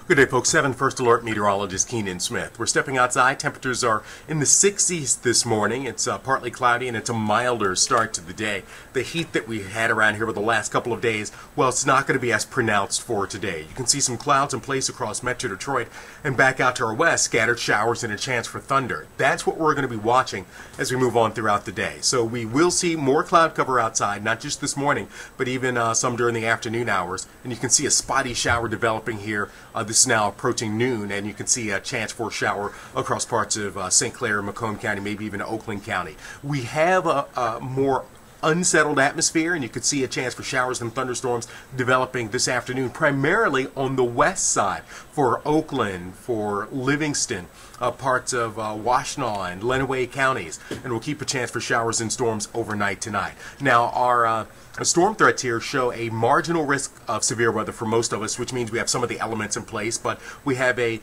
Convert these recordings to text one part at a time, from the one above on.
Good day, folks. 7 First Alert meteorologist Keenan Smith. We're stepping outside. Temperatures are in the 60s this morning. It's partly cloudy and it's a milder start to the day. The heat that we had around here over the last couple of days, well, it's not going to be as pronounced for today. You can see some clouds in place across Metro Detroit and back out to our west, scattered showers and a chance for thunder. That's what we're going to be watching as we move on throughout the day. So we will see more cloud cover outside, not just this morning, but even some during the afternoon hours. And you can see a spotty shower developing here. This is now approaching noon, and you can see a chance for a shower across parts of St. Clair, Macomb County, maybe even Oakland County. We have a more unsettled atmosphere, and you could see a chance for showers and thunderstorms developing this afternoon, primarily on the west side for Oakland, for Livingston, parts of Washtenaw and Lenawee counties, and we'll keep a chance for showers and storms overnight tonight. Now, our storm threats here show a marginal risk of severe weather for most of us, which means we have some of the elements in place, but we have a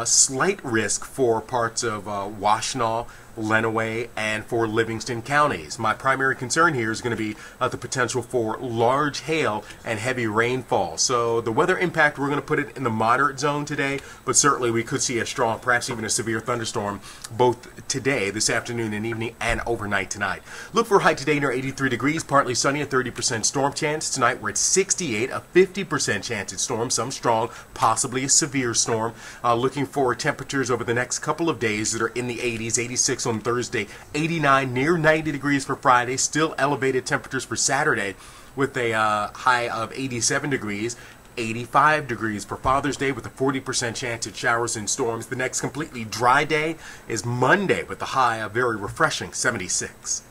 slight risk for parts of Washtenaw, Lenawee, and for Livingston counties. My primary concern here is going to be the potential for large hail and heavy rainfall. So the weather impact, we're going to put it in the moderate zone today, but certainly we could see a strong, perhaps even a severe thunderstorm both today, this afternoon and evening, and overnight tonight. Look for a high today near 83 degrees, partly sunny, a 30% storm chance. Tonight we're at 68, a 50% chance at storm, some strong, possibly a severe storm. Looking for temperatures over the next couple of days that are in the 80s, 86 on Thursday, 89, near 90 degrees for Friday, still elevated temperatures for Saturday with a high of 87 degrees, 85 degrees for Father's Day with a 40% chance at showers and storms. The next completely dry day is Monday with a high of very refreshing 76.